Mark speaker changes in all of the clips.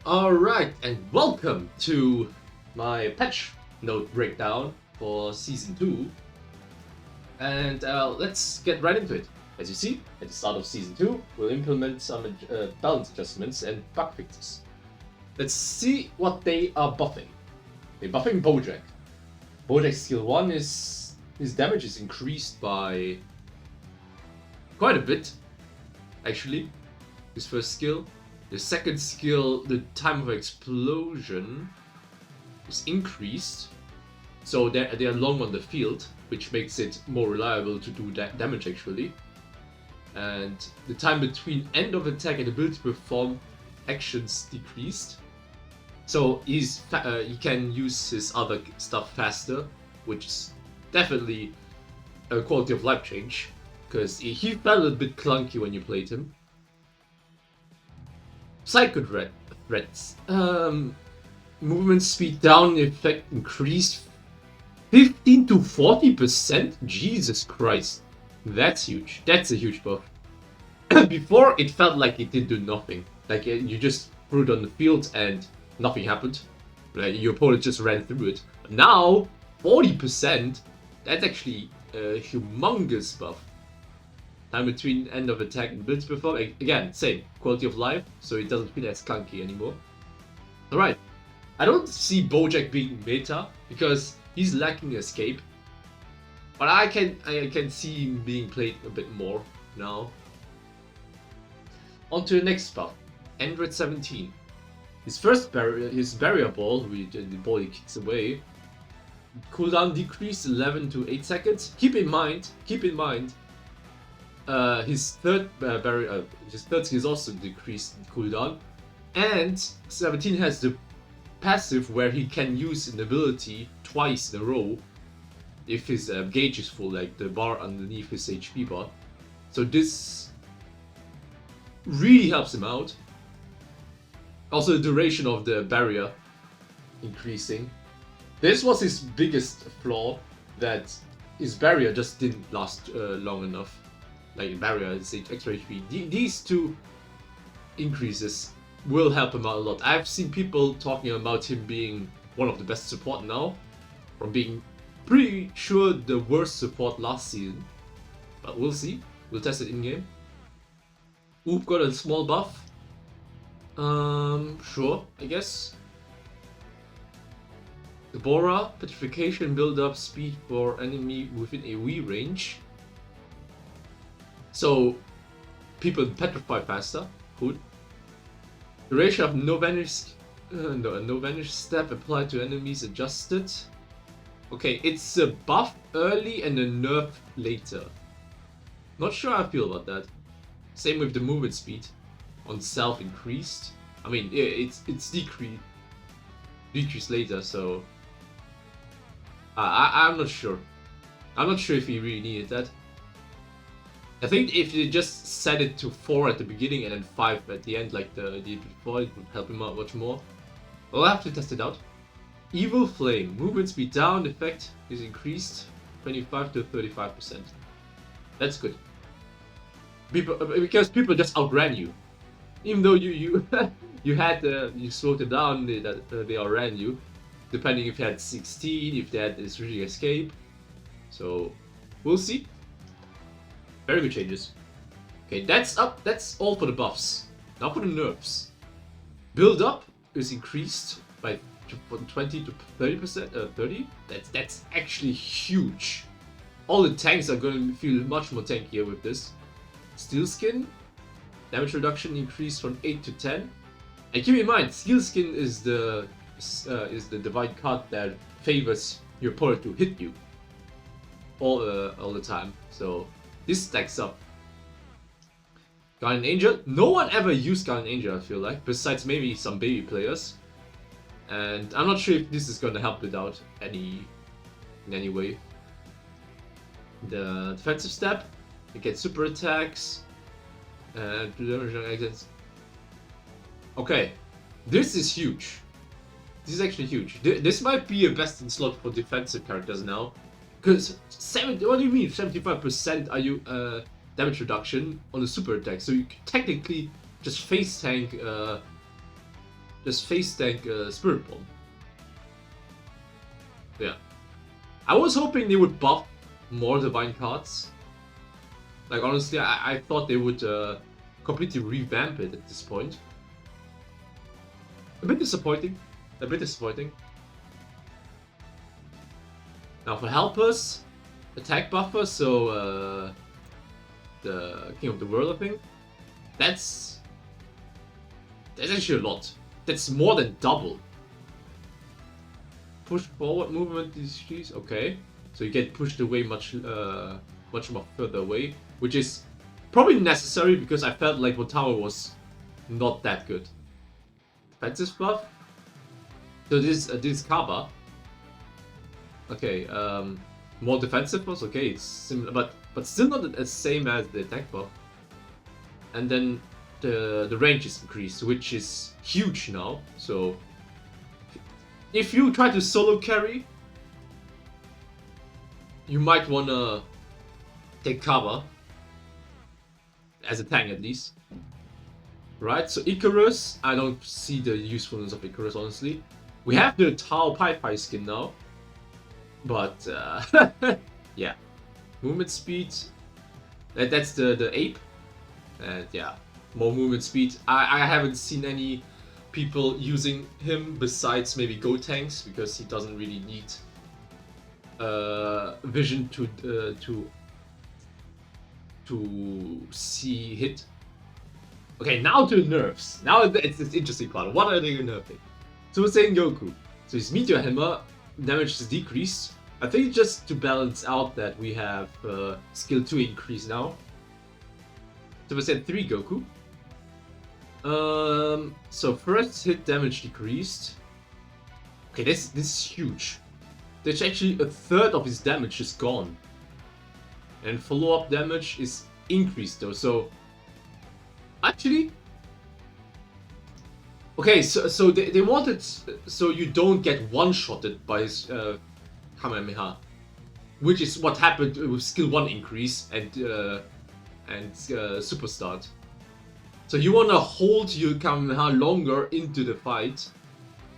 Speaker 1: Alright, and welcome to my patch note breakdown for Season 2. And let's get right into it. As you see, at the start of Season 2, we'll implement some balance adjustments and bug fixes. Let's see what they are buffing. They're buffing Bojack. Bojack's skill 1 is... his damage is increased by quite a bit, actually. His first skill. The second skill, the time of explosion is increased, so they are long on the field, which makes it more reliable to do damage actually. And the time between end of attack and ability to perform actions decreased, so he can use his other stuff faster, which is definitely a quality of life change, because he felt a bit clunky when you played him. Psycho threats. Movement speed down effect increased 15 to 40%? Jesus Christ. That's huge. That's a huge buff. Before, it felt like it did do nothing. Like, you just threw it on the field and nothing happened. Like, your opponent just ran through it. Now, 40%? That's actually a humongous buff. Time between end of attack and ability to perform. Again, same. Quality of life, so it doesn't feel as clunky anymore. Alright. I don't see Bojack being meta, because he's lacking escape. But I can see him being played a bit more now. On to the next buff. Android 17. His first barrier, his barrier ball, the ball he kicks away. Cooldown decreased 11 to 8 seconds. Keep in mind, his third skill is also decreased in cooldown, and 17 has the passive where he can use an ability twice in a row if his gauge is full, like the bar underneath his HP bar. So this really helps him out. Also, the duration of the barrier increasing. This was his biggest flaw, that his barrier just didn't last long enough. Like barrier, extra HP. These two increases will help him out a lot. I've seen people talking about him being one of the best support now, from being pretty sure the worst support last season. But we'll see. We'll test it in game. Oop got a small buff. Sure, I guess. Bora, petrification build up speed for enemy within AoE range. So, people petrify faster. Cool. Duration of no vanish step applied to enemies adjusted. Okay, it's a buff early and a nerf later. Not sure how I feel about that. Same with the movement speed. On self increased. I mean, it's decreased later. So, I'm not sure. I'm not sure if he really needed that. I think if you just set it to 4 at the beginning and then 5 at the end, like the before, it would help him out much more. We'll have to test it out. Evil Flame. Movement speed down effect is increased 25 to 35%. That's good. Because people just outran you. Even though you you slowed it down, they outran you. Depending if you had 16, if they had this really escape. So, we'll see. Very good changes. Okay, that's all for the buffs. Now for the nerfs. Build up is increased by from 20 to 30%. 30? That's actually huge. All the tanks are going to feel much more tankier with this. Steel Skin damage reduction increased from 8 to 10. And keep in mind, Steel Skin is the divine card that favors your opponent to hit you all the time. So this stacks up. Guardian Angel. No one ever used Guardian Angel, I feel like, besides maybe some baby players. And I'm not sure if this is going to help it out in any way. The defensive step. You get super attacks. And okay. This is huge. This is actually huge. This might be a best in slot for defensive characters now. Because what do you mean 75% are you damage reduction on a super attack? So you can technically just face tank just face tank Spirit Bomb. Yeah. I was hoping they would buff more Divine cards. Like, honestly, I thought they would completely revamp it at this point. A bit disappointing. A bit disappointing. Now for helpers, attack buffer, so the King of the World, I think. That's actually a lot. That's more than double. Push forward movement is okay. So you get pushed away much more further away, which is probably necessary because I felt like Tower was not that good. Defensive buff. So this is Kaba. Okay, more defensive buffs. Okay, it's similar, but still not the same as the attack buff. And then the range is increased, which is huge now. So if you try to solo carry, you might wanna take cover as a tank at least. Right, so Icarus, I don't see the usefulness of Icarus, honestly. We have the Tao Pai Pai skin now, but yeah, movement speed. That's the ape, and yeah, more movement speed. I haven't seen any people using him besides maybe Go tanks because he doesn't really need vision to see hit. Okay, now to the nerfs. Now it's this interesting part. What are they nerfing? So we're saying Goku. So his Meteor Hammer damage is decreased. I think just to balance out that we have skill 2 increase now. So we said 3 Goku. So first hit damage decreased. Okay, this is huge. There's actually a third of his damage is gone. And follow-up damage is increased though, so actually, okay, so they wanted so you don't get one-shotted by his Kamehameha, which is what happened with skill 1 increase and Super Start. So you wanna hold your Kamehameha longer into the fight,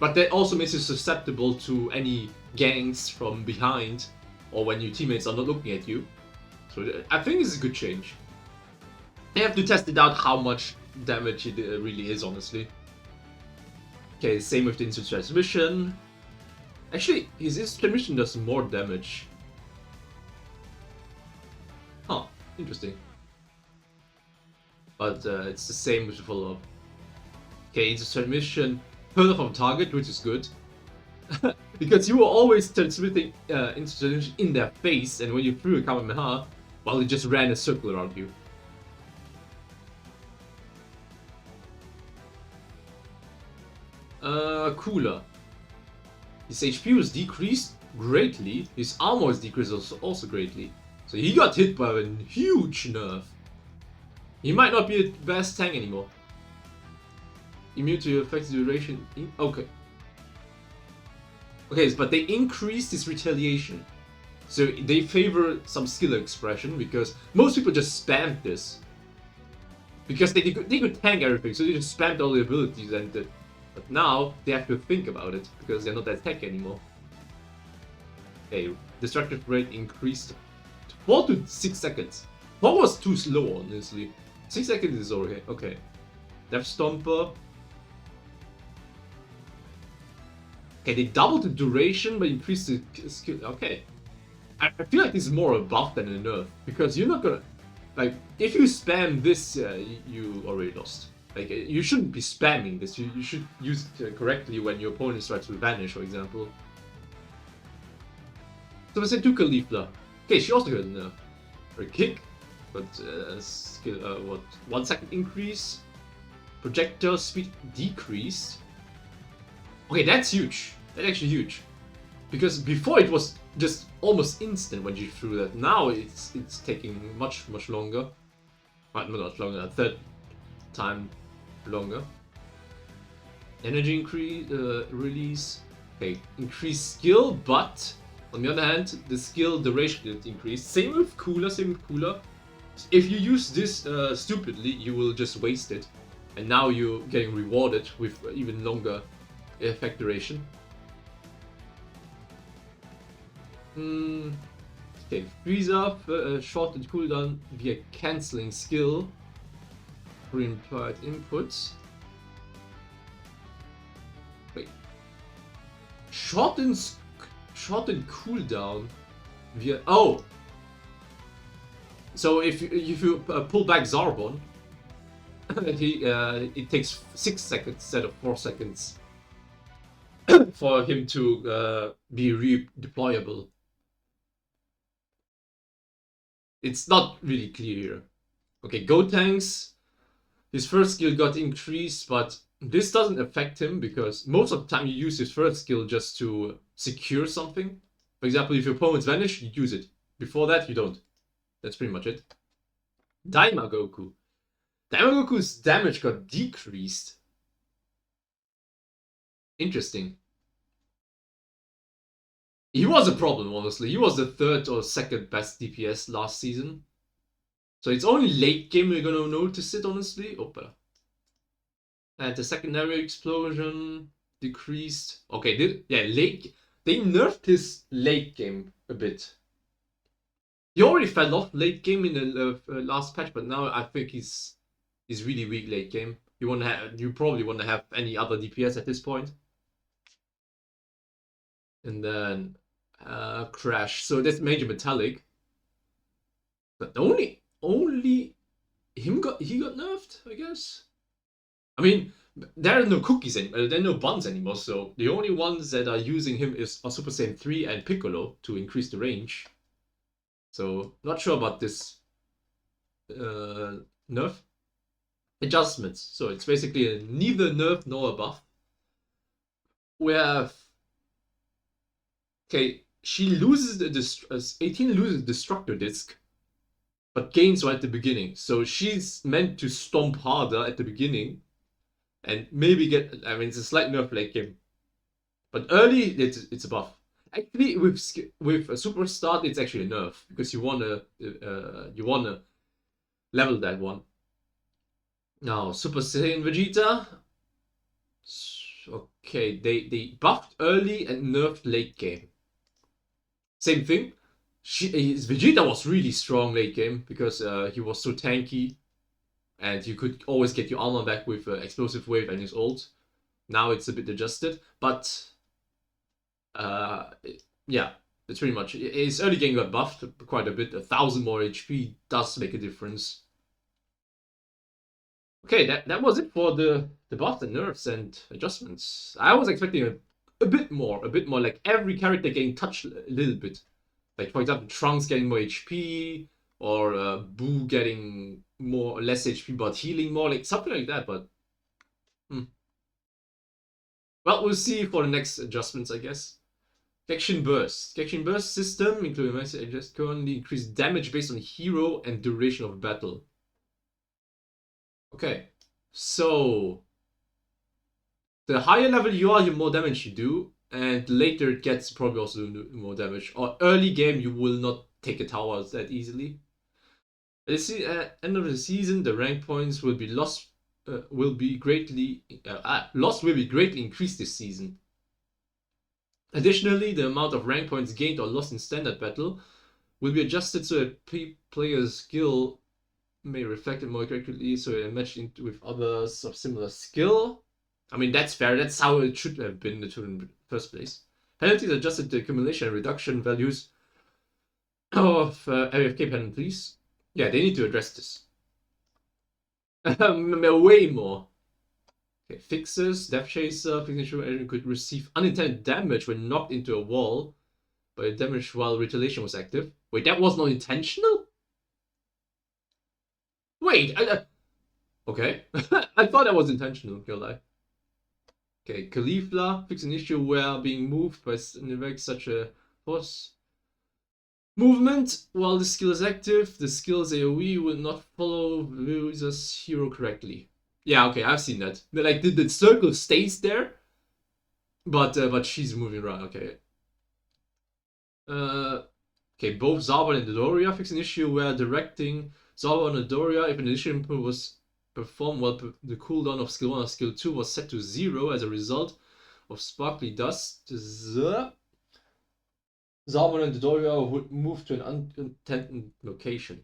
Speaker 1: but that also makes you susceptible to any ganks from behind or when your teammates are not looking at you. So I think it's a good change. They have to test it out how much damage it really is, honestly. Okay, same with the instant transmission. Actually, his instant transmission does more damage. Huh, interesting. But it's the same with the follow-up. Okay, instant transmission further from target, which is good. Because you were always transmitting instant transmission in their face, and when you threw a Kamehameha, well, it just ran a circle around you. Cooler. His HP was decreased greatly. His armor was decreased also greatly. So he got hit by a huge nerf. He might not be the best tank anymore. Immune to effects duration. Okay. Okay, but they increased his retaliation. So they favor some skill expression because most people just spammed this. Because they could tank everything, so they just spammed all the abilities and but now they have to think about it because they're not that tanky anymore. Okay, destructive rate increased to 4 to 6 seconds. 4 was too slow, honestly. 6 seconds is okay. Okay. Death Stomper. Okay, they doubled the duration but increased the skill. Okay. I feel like this is more a buff than a nerf because you're not gonna. Like, if you spam this, you already lost. Like, you shouldn't be spamming this. You should use it correctly when your opponent tries to vanish, for example. So we said Duka Leafler. Okay, she also got a nerf. Her kick, but skill, what? 1 second increase. Projectile speed decreased. Okay, that's huge. That's actually huge. Because before it was just almost instant when you threw that. Now it's taking much longer. Not much longer. A third time longer. Energy increase, release. Okay, increased skill, but on the other hand, the skill duration didn't increase. Same with Cooler. If you use this stupidly, you will just waste it. and now you're getting rewarded with even longer effect duration. Okay, freeze up, shortened cooldown via cancelling skill for implied inputs. Wait, shortened cooldown via So if you pull back Zarbon, it takes 6 seconds instead of 4 seconds for him to be redeployable. It's not really clear here. Okay, Gotenks, his first skill got increased, but this doesn't affect him because most of the time you use his first skill just to secure something. For example, if your opponents vanish, you use it. Before that, you don't. That's pretty much it. Daimagoku. Daimagoku's damage got decreased. Interesting. He was a problem, honestly. He was the 3rd or 2nd best DPS last season. So it's only late game we're gonna notice it, honestly. Opera. And the secondary explosion decreased. Okay, they nerfed his late game a bit. He already fell off late game in the last patch, but now I think he's really weak late game. You probably wouldn't have any other DPS at this point. And then Crash. So that's major metallic. But only he got nerfed, I guess. I mean, there are no cookies anymore. There are no buns anymore. So the only ones that are using him are Super Saiyan 3 and Piccolo to increase the range. So not sure about this nerf. Adjustments. So it's basically neither nerf nor a buff. We have she loses the 18 loses Destructor Disc, but gains right at the beginning. So she's meant to stomp harder at the beginning, and maybe get. I mean, it's a slight nerf late game, but early it's a buff. Actually, with a super start, it's actually a nerf because you wanna level that one. Now Super Saiyan Vegeta. Okay, they buffed early and nerfed late game. Same thing. His Vegeta was really strong late game because he was so tanky, and you could always get your armor back with Explosive Wave and his ult. Now it's a bit adjusted, but yeah, that's pretty much. His early game got buffed quite a bit. 1,000 more HP does make a difference. Okay, that was it for the buffs and nerfs and adjustments. I was expecting a bit more, like every character getting touched a little bit. Like for example, Trunks getting more HP, or Boo getting less HP but healing more, like something like that. But well, we'll see for the next adjustments, I guess. Gekishin Burst. Gekishin Burst system, including adjust currently increase damage based on hero and duration of battle. Okay, so the higher level you are, the more damage you do, and later it gets probably also more damage. Or early game, you will not take a tower that easily. At the end of the season, the rank points will be lost. Will be greatly increased this season. Additionally, the amount of rank points gained or lost in standard battle will be adjusted so that player's skill may reflect it more accurately, so it matched with others of similar skill. I mean, that's fair. That's how it should have been in the first place. Penalties adjusted to accumulation and reduction values of AFK penalties. Yeah, they need to address this. Way more. Okay, fixes. Death Chaser. Fixing could receive unintended damage when knocked into a wall, but damage while retaliation was active. Wait, that was not intentional? Wait, okay. I thought that was intentional, can't lie. Okay, Caulifla, fix an issue where being moved by such a force movement while the skill is active. The skill's AoE will not follow the user's hero correctly. Yeah, okay, I've seen that. Like the circle stays there, but she's moving around. Okay. Okay, both Zarbon and Dodoria fix an issue where directing Zarbon and Dodoria if an initial input was performed while the cooldown of skill 1 or skill 2 was set to 0 as a result of sparkly dust. The Salmon and the Doria would move to an unintended location.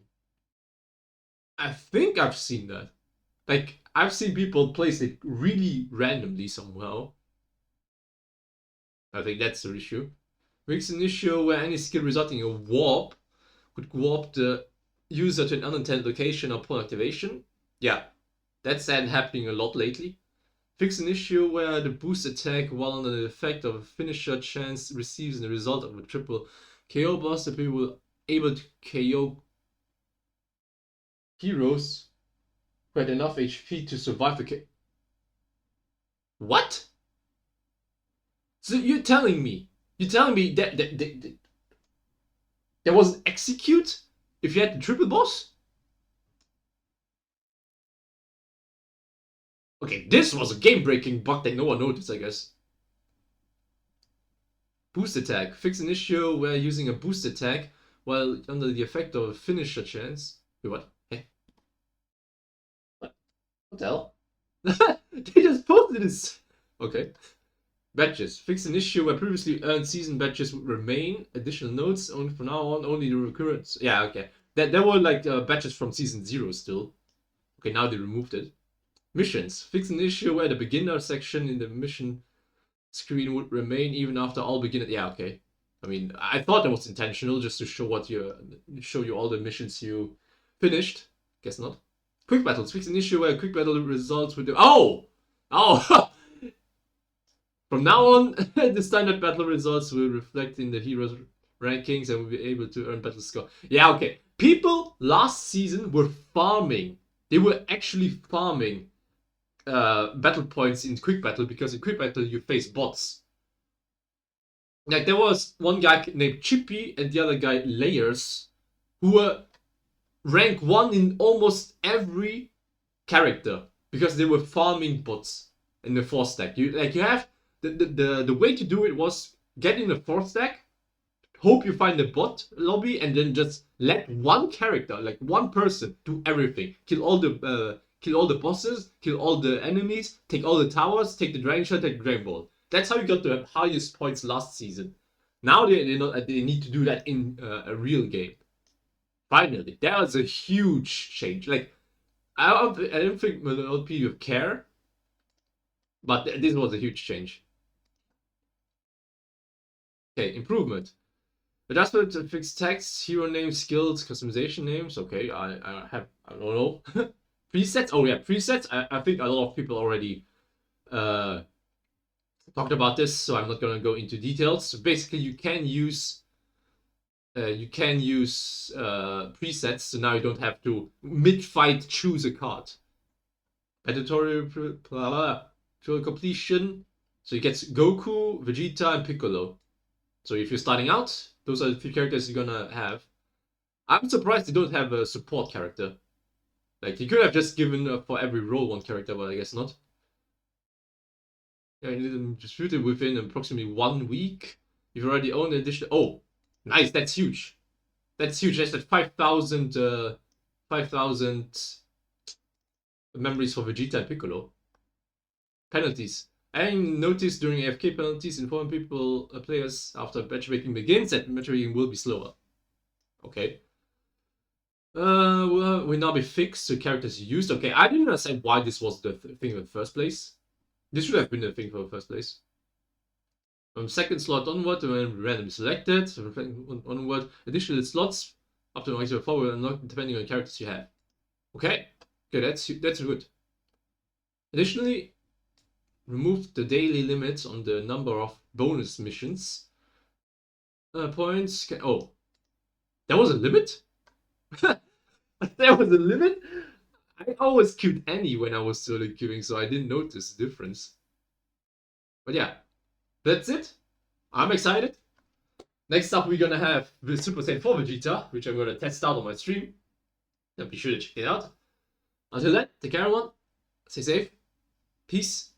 Speaker 1: I think I've seen that. Like, I've seen people place it really randomly somehow. I think that's the issue. Makes an issue where any skill resulting in a warp could warp the user to an unintended location upon activation. Yeah, that's happening a lot lately. Fix an issue where the boost attack, while under the effect of a finisher chance, receives the result of a triple KO boss. The people will able to KO heroes who had enough HP to survive the KO. What? So you're telling me that there was an execute if you had the triple boss? Okay, this was a game-breaking bug that no one noticed, I guess. Boost attack. Fix an issue where using a boost attack while under the effect of a finisher chance. Wait, what? Hey. What the hell? They just posted this. Okay. Badges. Fix an issue where previously earned season badges would remain. Additional notes. Only from now on, only the recurrence. Yeah, okay. There were like badges from season 0 still. Okay, now they removed it. Missions. Fix an issue where the beginner section in the mission screen would remain even after all beginner. Yeah, okay. I mean, I thought that was intentional, just to show you all the missions you finished. Guess not. Quick battles. Fix an issue where quick battle results with the From now on, the standard battle results will reflect in the heroes' rankings and will be able to earn battle score. Yeah, okay. People last season were farming. They were actually farming battle points in quick battle, because in quick battle you face bots. Like, there was one guy named Chippy and the other guy Layers who were rank 1 in almost every character because they were farming bots in the 4 stack. You have the way to do it was get in the 4 stack, hope you find a bot lobby, and then just let one character, like one person, do everything. Kill all the bosses, kill all the enemies, take all the towers, take the dragon shot, take the dragon ball. That's how you got the highest points last season. Now they need to do that in a real game. Finally, that was a huge change. Like, I don't think a lot of people care, but this was a huge change. Okay, improvement. Adjustment to fix text, hero names, skills, customization names. Okay, I don't know. Presets. Oh yeah, presets. I think a lot of people already talked about this, so I'm not gonna go into details. So basically, you can use presets, so now you don't have to mid-fight choose a card. Editorial completion. So you get Goku, Vegeta, and Piccolo. So if you're starting out, those are the 3 characters you're gonna have. I'm surprised they don't have a support character. Like, you could have just given for every role 1 character, but I guess not. Yeah, you need them distributed within approximately 1 week. You've already owned an additional. Oh, nice! That's huge. That's huge. That's like 5,000 memories for Vegeta and Piccolo. Penalties. And notice during AFK penalties, inform players after matchmaking begins that matchmaking will be slower. Okay. Will now be fixed to characters used. Okay, I didn't understand why this was the thing in the first place. This should have been the thing for the first place. From 2nd slot onward, when randomly selected, onward, additional slots up to maximum 4 will unlock depending on the characters you have. Okay, that's good. Additionally, remove the daily limits on the number of bonus missions. Points. There was a limit? There was a limit? I always queued Annie when I was solo queuing, so I didn't notice the difference. But yeah, that's it. I'm excited. Next up, we're gonna have the Super Saiyan 4 Vegeta, which I'm gonna test out on my stream. So be sure to check it out. Until then, take care everyone. Stay safe. Peace.